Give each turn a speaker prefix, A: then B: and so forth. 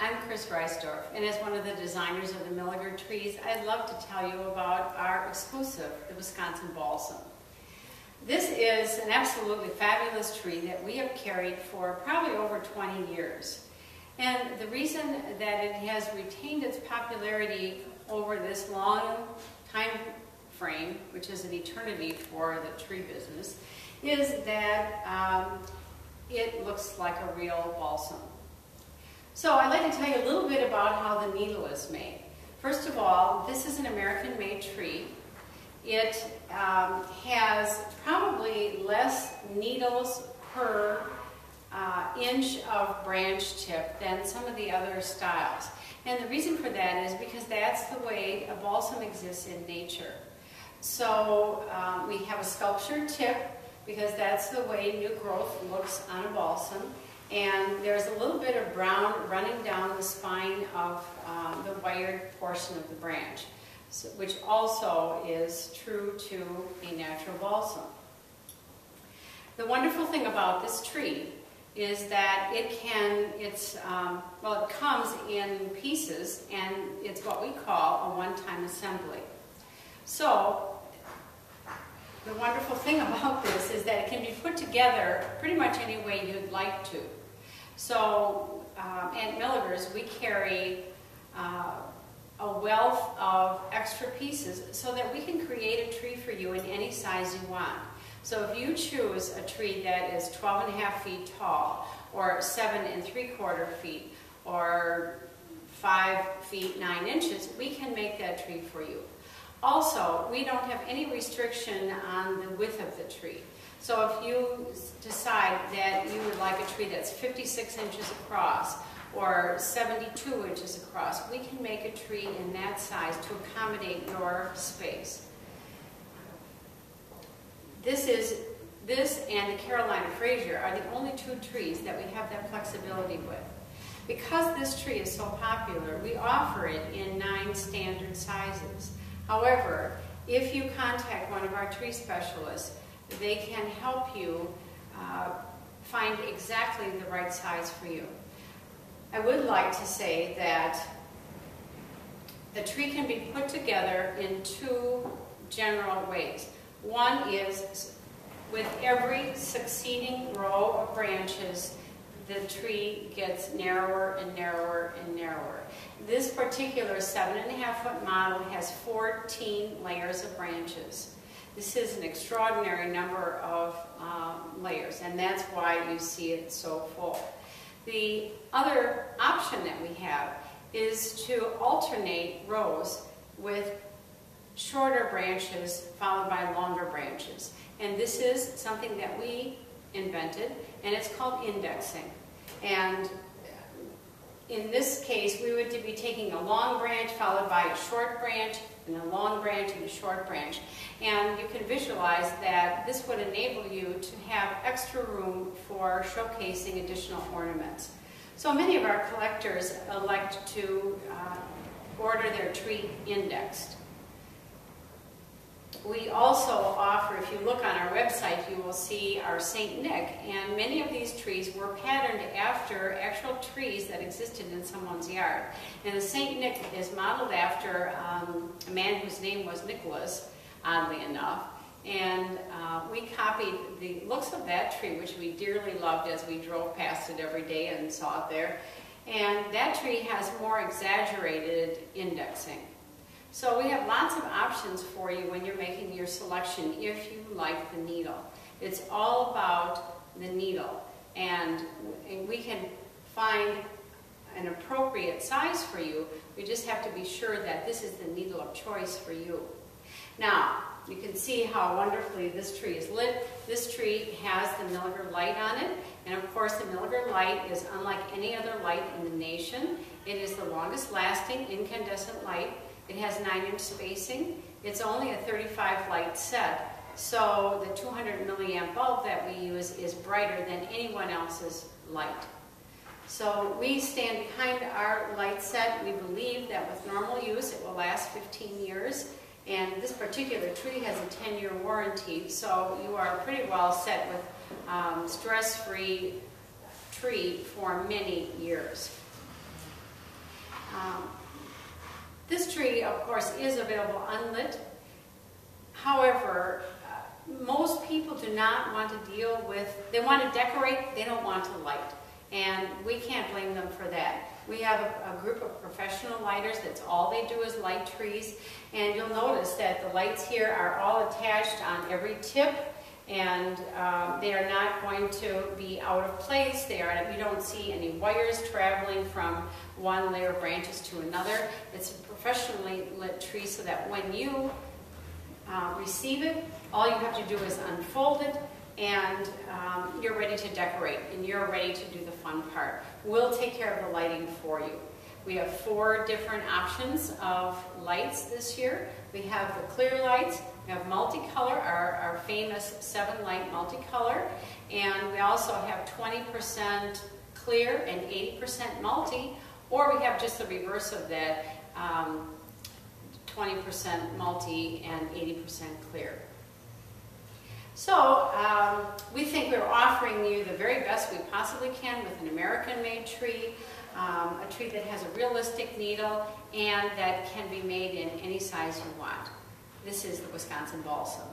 A: I'm Chris Reisdorf, and as one of the designers of the Milaeger trees, I'd love to tell you about our exclusive, the Wisconsin Balsam. This is an absolutely fabulous tree that we have carried for probably over 20 years. And the reason that it has retained its popularity over this long time frame, which is an eternity for the tree business, is that it looks like a real balsam. So I'd like to tell you a little bit about how the needle is made. First of all, this is an American-made tree. It has probably less needles per inch of branch tip than some of the other styles. And the reason for that is because that's the way a balsam exists in nature. So we have a sculptured tip because that's the way new growth looks on a balsam. And there's a little bit of brown running down the spine of the wired portion of the branch, so, which also is true to a natural balsam. The wonderful thing about this tree is that it comes in pieces, and it's what we call a one-time assembly. So the wonderful thing about this is that it can be put together pretty much any way you'd like to. So at Milaeger's, we carry a wealth of extra pieces so that we can create a tree for you in any size you want. So if you choose a tree that is 12.5 feet tall, or 7 3/4 feet, or 5 feet 9 inches, we can make that tree for you. Also, we don't have any restriction on the width of the tree. So if you decide that you would like a tree that's 56 inches across or 72 inches across, we can make a tree in that size to accommodate your space. This and the Carolina Fraser are the only two trees that we have that flexibility with. Because this tree is so popular, we offer it in 9 standard sizes. However, if you contact one of our tree specialists, they can help you find exactly the right size for you. I would like to say that the tree can be put together in 2 general ways. One is with every succeeding row of branches, the tree gets narrower and narrower and narrower. This particular 7.5-foot model has 14 layers of branches. This is an extraordinary number of layers, and that's why you see it so full. The other option that we have is to alternate rows with shorter branches followed by longer branches. And this is something that we invented, and it's called indexing. And in this case, we would be taking a long branch followed by a short branch, and a long branch and a short branch. And you can visualize that this would enable you to have extra room for showcasing additional ornaments. So many of our collectors elect to order their tree indexed. We also offer, if you look on our website, you will see our St. Nick, and many of these trees were patterned after actual trees that existed in someone's yard. And the St. Nick is modeled after a man whose name was Nicholas, oddly enough, and we copied the looks of that tree, which we dearly loved as we drove past it every day and saw it there. And that tree has more exaggerated indexing. So we have lots of options for you when you're making your selection if you like the needle. It's all about the needle, and we can find an appropriate size for you. We just have to be sure that this is the needle of choice for you. Now, you can see how wonderfully this tree is lit. This tree has the Milaeger light on it, and of course the Milaeger light is unlike any other light in the nation. It is the longest lasting incandescent light. It has 9-inch spacing. It's only a 35 light set, so the 200 milliamp bulb that we use is brighter than anyone else's light. So we stand behind our light set. We believe that with normal use it will last 15 years, and this particular tree has a 10-year warranty, so you are pretty well set with stress-free tree for many years. This tree, of course, is available unlit. However, most people do not want to deal with, they want to decorate, they don't want to light. And we can't blame them for that. We have a group of professional lighters that's all they do is light trees. And you'll notice that the lights here are all attached on every tip, and they are not going to be out of place. We don't see any wires traveling from one layer of branches to another. It's a professionally lit tree so that when you receive it, all you have to do is unfold it, and you're ready to decorate, and you're ready to do the fun part. We'll take care of the lighting for you. We have 4 different options of lights this year. We have the clear lights, we have multicolor, our famous 7-light multicolor, and we also have 20% clear and 80% multi, or we have just the reverse of that, 20% multi and 80% clear. So we think we're offering you the very best we possibly can with an American-made tree, a tree that has a realistic needle and that can be made in any size you want. This is the Wisconsin Balsam.